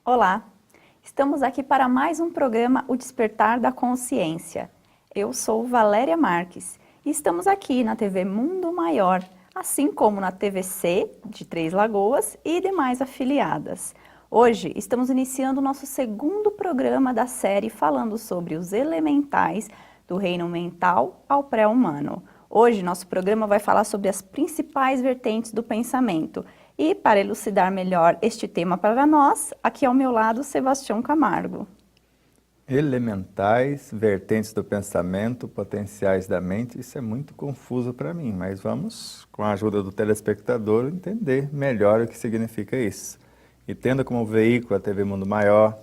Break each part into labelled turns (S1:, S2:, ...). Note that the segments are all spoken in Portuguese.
S1: Olá, estamos aqui para mais um programa O Despertar da Consciência. Eu sou Valéria Marques e estamos aqui na TV Mundo Maior, assim como na TVC de Três Lagoas e demais afiliadas. Hoje estamos iniciando o nosso segundo programa da série falando sobre os elementais do reino mental ao pré-humano. Hoje nosso programa vai falar sobre as principais vertentes do pensamento. E para elucidar melhor este tema para nós, aqui ao meu lado, Sebastião Camargo.
S2: Elementais, vertentes do pensamento, potenciais da mente, isso é muito confuso para mim, mas vamos, com a ajuda do telespectador, entender melhor o que significa isso. E tendo como veículo a TV Mundo Maior,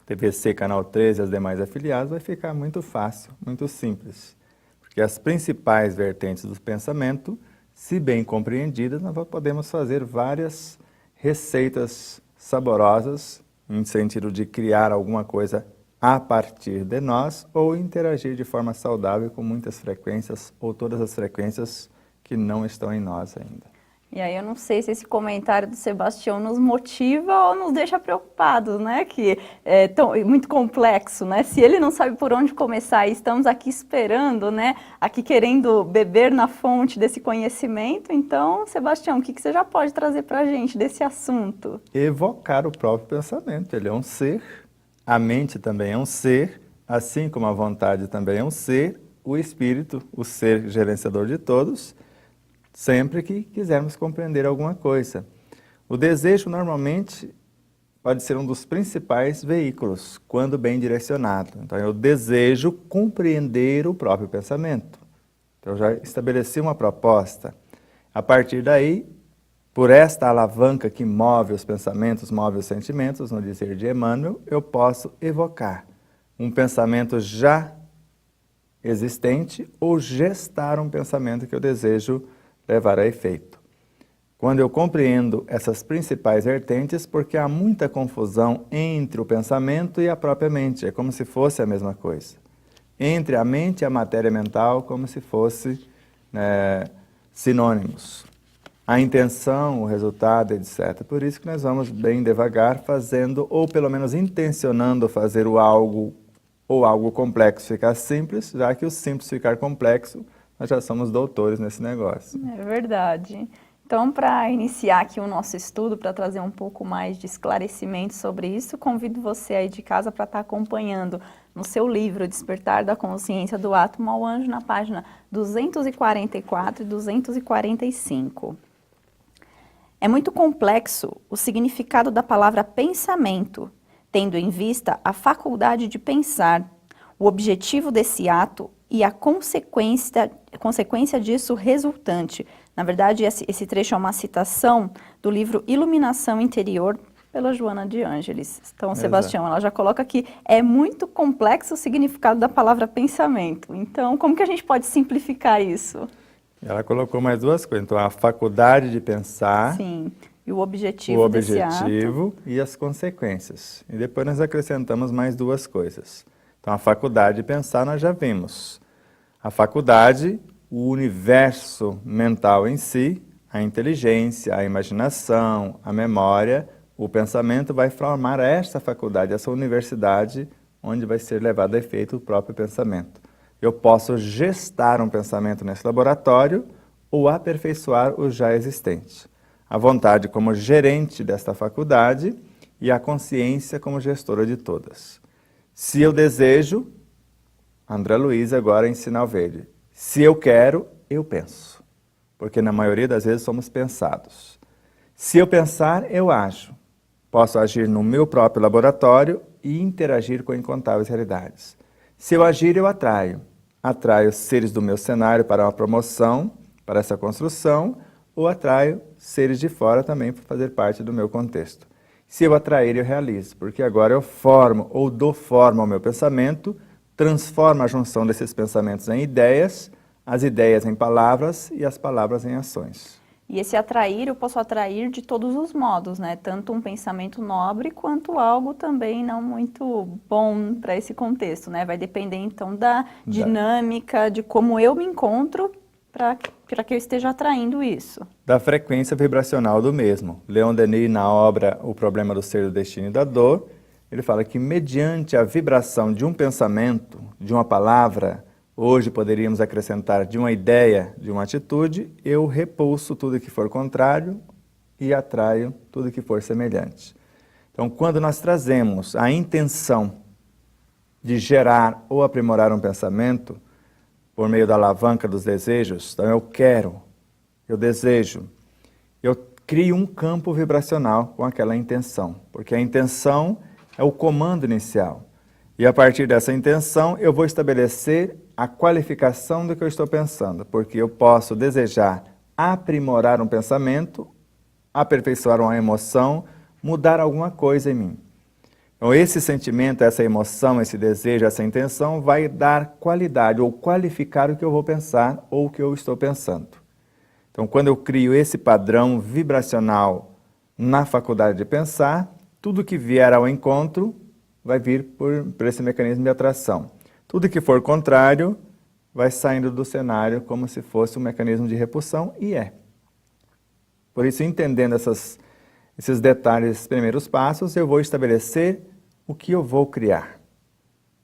S2: TVC Canal 13 e as demais afiliadas, vai ficar muito fácil, muito simples. Porque as principais vertentes do pensamento, se bem compreendidas, nós podemos fazer várias receitas saborosas, no sentido de criar alguma coisa a partir de nós, ou interagir de forma saudável com muitas frequências, ou todas as frequências que não estão em nós ainda.
S1: E aí eu não sei se esse comentário do Sebastião nos motiva ou nos deixa preocupados, né? Que é muito complexo, né? Se ele não sabe por onde começar e estamos aqui esperando, né? Aqui querendo beber na fonte desse conhecimento, então, Sebastião, o que você já pode trazer para a gente desse assunto?
S2: Evocar o próprio pensamento, ele é um ser, a mente também é um ser, assim como a vontade também é um ser, o espírito, o ser gerenciador de todos, sempre que quisermos compreender alguma coisa. O desejo, normalmente, pode ser um dos principais veículos, quando bem direcionado. Então, eu desejo compreender o próprio pensamento. Então, eu já estabeleci uma proposta. A partir daí, por esta alavanca que move os pensamentos, move os sentimentos, no dizer de Emmanuel, eu posso evocar um pensamento já existente ou gestar um pensamento que eu desejo levar a efeito. Quando eu compreendo essas principais vertentes, porque há muita confusão entre o pensamento e a própria mente, é como se fosse a mesma coisa. Entre a mente e a matéria mental, como se fosse sinônimos. A intenção, o resultado, etc. Por isso que nós vamos bem devagar fazendo, ou pelo menos intencionando fazer o algo, ou algo complexo ficar simples, já que o simples ficar complexo, nós já somos doutores nesse negócio.
S1: É verdade. Então, para iniciar aqui o nosso estudo, para trazer um pouco mais de esclarecimento sobre isso, convido você aí de casa para estar acompanhando no seu livro Despertar da Consciência do Átomo ao Anjo, na página 244 e 245. É muito complexo o significado da palavra pensamento, tendo em vista a faculdade de pensar, o objetivo desse ato e a consequência disso resultante. Na verdade, esse trecho é uma citação do livro Iluminação Interior, pela Joana de Ângeles. Então, Sebastião, ela já coloca que é muito complexo o significado da palavra pensamento. Então, como que a gente pode simplificar isso?
S2: Ela colocou mais duas coisas. Então, a faculdade de pensar.
S1: Sim, e o objetivo desse ato.
S2: E as consequências. E depois nós acrescentamos mais duas coisas. Então, a faculdade de pensar nós já vimos. A faculdade, o universo mental em si, a inteligência, a imaginação, a memória, o pensamento vai formar esta faculdade, essa universidade, onde vai ser levado a efeito o próprio pensamento. Eu posso gestar um pensamento nesse laboratório ou aperfeiçoar o já existente. A vontade como gerente desta faculdade e a consciência como gestora de todas. Se eu desejo, André Luiz agora em sinal verde. Se eu quero, eu penso. Porque na maioria das vezes somos pensados. Se eu pensar, eu ajo. Posso agir no meu próprio laboratório e interagir com incontáveis realidades. Se eu agir, eu atraio. Atraio seres do meu cenário para uma promoção, para essa construção, ou atraio seres de fora também para fazer parte do meu contexto. Se eu atrair, eu realizo, porque agora eu formo ou dou forma ao meu pensamento, transformo a junção desses pensamentos em ideias, as ideias em palavras e as palavras em ações.
S1: E esse atrair, eu posso atrair de todos os modos, né? Tanto um pensamento nobre, quanto algo também não muito bom para esse contexto, né? Vai depender, então, da dinâmica, de como eu me encontro para que eu esteja atraindo isso.
S2: Da frequência vibracional do mesmo. Leon Denis, na obra O Problema do Ser, do Destino e da Dor, ele fala que mediante a vibração de um pensamento, de uma palavra, hoje poderíamos acrescentar de uma ideia, de uma atitude, eu repulso tudo que for contrário e atraio tudo que for semelhante. Então, quando nós trazemos a intenção de gerar ou aprimorar um pensamento, por meio da alavanca dos desejos, então eu quero, eu desejo, eu crio um campo vibracional com aquela intenção, porque a intenção é o comando inicial. E a partir dessa intenção, eu vou estabelecer a qualificação do que eu estou pensando, porque eu posso desejar aprimorar um pensamento, aperfeiçoar uma emoção, mudar alguma coisa em mim. Então, esse sentimento, essa emoção, esse desejo, essa intenção vai dar qualidade ou qualificar o que eu vou pensar ou o que eu estou pensando. Então, quando eu crio esse padrão vibracional na faculdade de pensar, tudo que vier ao encontro vai vir por esse mecanismo de atração. Tudo que for contrário vai saindo do cenário como se fosse um mecanismo de repulsão, e é. Por isso, entendendo esses detalhes, esses primeiros passos, eu vou estabelecer o que eu vou criar.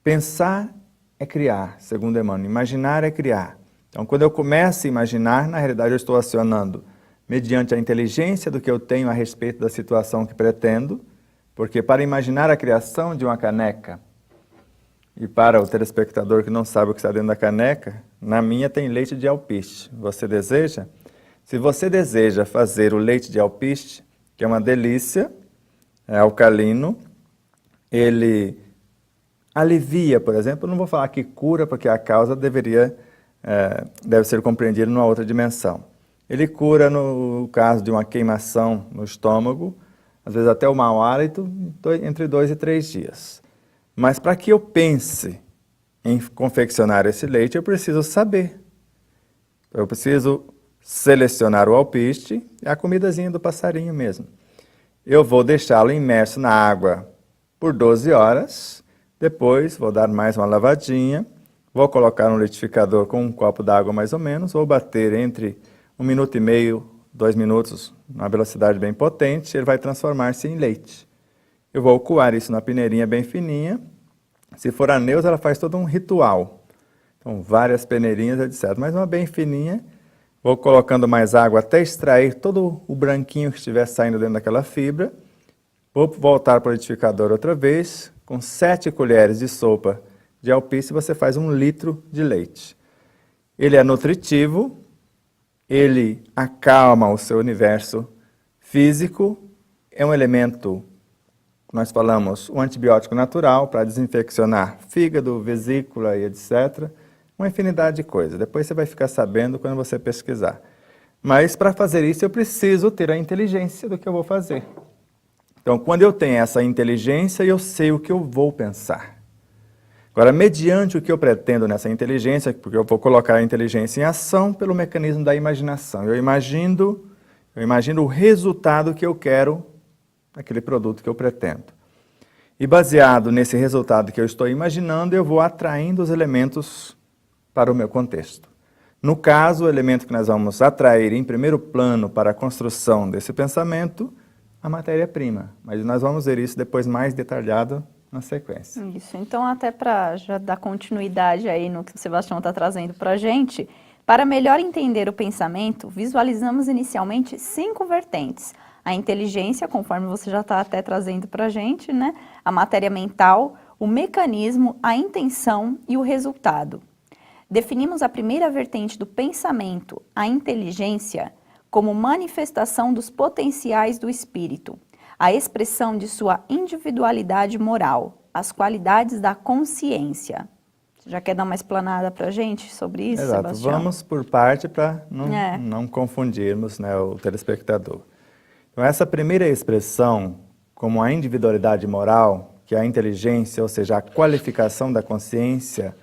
S2: Pensar é criar, segundo Emmanuel. Imaginar é criar. Então, quando eu começo a imaginar, na realidade eu estou acionando mediante a inteligência do que eu tenho a respeito da situação que pretendo, porque para imaginar a criação de uma caneca, e para o telespectador que não sabe o que está dentro da caneca, na minha tem leite de alpiste. Você deseja? Se você deseja fazer o leite de alpiste, que é uma delícia, é alcalino, ele alivia, por exemplo, não vou falar que cura, porque a causa deve ser compreendida numa outra dimensão. Ele cura no caso de uma queimação no estômago, às vezes até o mau hálito, entre 2 e 3 dias. Mas para que eu pense em confeccionar esse leite, eu preciso saber. Eu preciso selecionar o alpiste e a comidazinha do passarinho mesmo. Eu vou deixá-lo imerso na água por 12 horas, depois vou dar mais uma lavadinha, vou colocar no liquidificador com um copo d'água mais ou menos, vou bater entre 1 minuto e meio, 2 minutos, numa velocidade bem potente, ele vai transformar-se em leite. Eu vou coar isso na peneirinha bem fininha. Se for a Neuza, ela faz todo um ritual. Então, várias peneirinhas, etc. Mas uma bem fininha. Vou colocando mais água até extrair todo o branquinho que estiver saindo dentro daquela fibra. Vou voltar para o liquidificador outra vez. Com 7 colheres de sopa de alpiste, você faz 1 litro de leite. Ele é nutritivo, ele acalma o seu universo físico, é um elemento, nós falamos, um antibiótico natural para desinfeccionar fígado, vesícula e etc. Uma infinidade de coisas. Depois você vai ficar sabendo quando você pesquisar. Mas para fazer isso eu preciso ter a inteligência do que eu vou fazer. Então, quando eu tenho essa inteligência, eu sei o que eu vou pensar. Agora, mediante o que eu pretendo nessa inteligência, porque eu vou colocar a inteligência em ação pelo mecanismo da imaginação. Eu imagino o resultado que eu quero naquele produto que eu pretendo. E baseado nesse resultado que eu estou imaginando, eu vou atraindo os elementos para o meu contexto. No caso, o elemento que nós vamos atrair em primeiro plano para a construção desse pensamento, a matéria-prima. Mas nós vamos ver isso depois mais detalhado na sequência.
S1: Isso, então até para já dar continuidade aí no que o Sebastião está trazendo para a gente, para melhor entender o pensamento, visualizamos inicialmente 5 vertentes. A inteligência, conforme você já está até trazendo para a gente, né? A matéria mental, o mecanismo, a intenção e o resultado. Definimos a primeira vertente do pensamento, a inteligência, como manifestação dos potenciais do espírito, a expressão de sua individualidade moral, as qualidades da consciência. Você já quer dar uma explanada para a gente sobre isso,
S2: Exato.
S1: Sebastião?
S2: Vamos por parte para não confundirmos, né, o telespectador. Então, essa primeira expressão, como a individualidade moral, que é a inteligência, ou seja, a qualificação da consciência.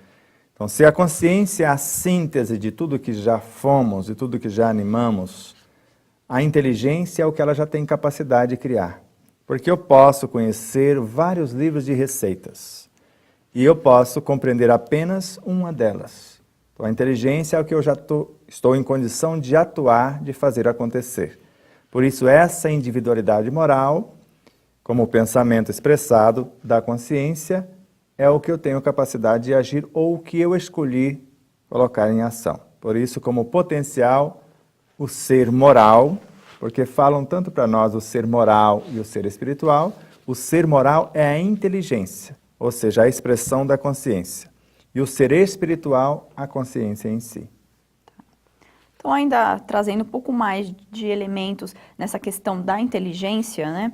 S2: Então, se a consciência é a síntese de tudo que já fomos e tudo que já animamos, a inteligência é o que ela já tem capacidade de criar. Porque eu posso conhecer vários livros de receitas e eu posso compreender apenas uma delas. Então, a inteligência é o que eu já estou em condição de atuar, de fazer acontecer. Por isso, essa individualidade moral, como o pensamento expressado da consciência, é o que eu tenho capacidade de agir ou o que eu escolhi colocar em ação. Por isso, como potencial, o ser moral, porque falam tanto para nós o ser moral e o ser espiritual, o ser moral é a inteligência, ou seja, a expressão da consciência. E o ser espiritual, a consciência em si.
S1: Então, ainda trazendo um pouco mais de elementos nessa questão da inteligência, né?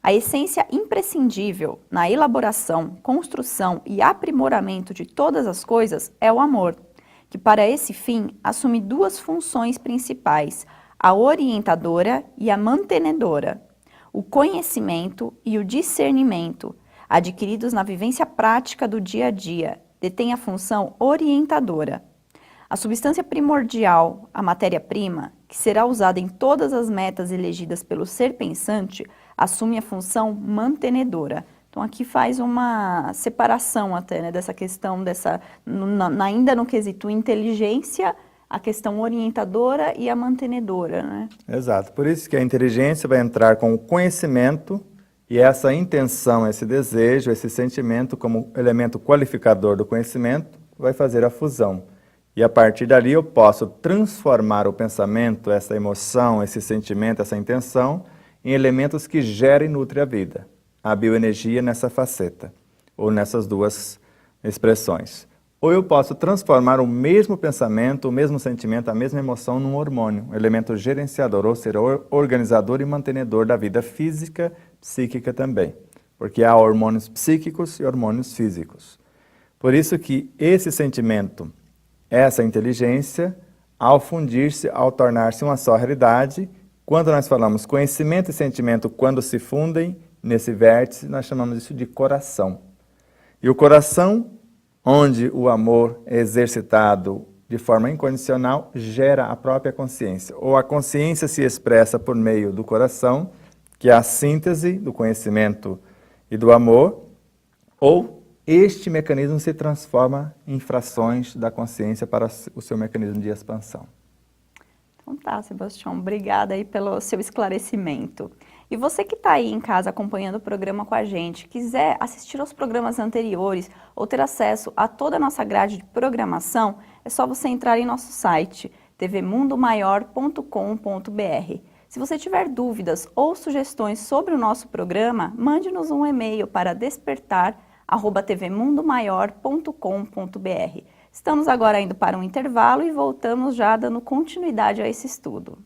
S1: A essência imprescindível na elaboração, construção e aprimoramento de todas as coisas é o amor, que para esse fim assume duas funções principais, a orientadora e a mantenedora. O conhecimento e o discernimento, adquiridos na vivência prática do dia a dia, detêm a função orientadora. A substância primordial, a matéria-prima, que será usada em todas as metas elegidas pelo ser pensante, assume a função mantenedora. Então, aqui faz uma separação até, né, dessa questão, ainda no quesito inteligência, a questão orientadora e a mantenedora, né?
S2: Exato. Por isso que a inteligência vai entrar com o conhecimento e essa intenção, esse desejo, esse sentimento como elemento qualificador do conhecimento vai fazer a fusão. E a partir dali eu posso transformar o pensamento, essa emoção, esse sentimento, essa intenção, em elementos que gerem e nutrem a vida. A bioenergia nessa faceta, ou nessas duas expressões. Ou eu posso transformar o mesmo pensamento, o mesmo sentimento, a mesma emoção num hormônio, um elemento gerenciador, ou seja, organizador e mantenedor da vida física, psíquica também. Porque há hormônios psíquicos e hormônios físicos. Por isso que esse sentimento, essa inteligência, ao fundir-se, ao tornar-se uma só realidade, quando nós falamos conhecimento e sentimento, quando se fundem nesse vértice, nós chamamos isso de coração. E o coração, onde o amor é exercitado de forma incondicional, gera a própria consciência. Ou a consciência se expressa por meio do coração, que é a síntese do conhecimento e do amor, ou este mecanismo se transforma em frações da consciência para o seu mecanismo de expansão.
S1: Então tá, Sebastião, obrigada aí pelo seu esclarecimento. E você que está aí em casa acompanhando o programa com a gente, quiser assistir aos programas anteriores ou ter acesso a toda a nossa grade de programação, é só você entrar em nosso site, tvmundomaior.com.br. Se você tiver dúvidas ou sugestões sobre o nosso programa, mande-nos um e-mail para despertar@tvmundomaior.com.br. Estamos agora indo para um intervalo e voltamos já dando continuidade a esse estudo.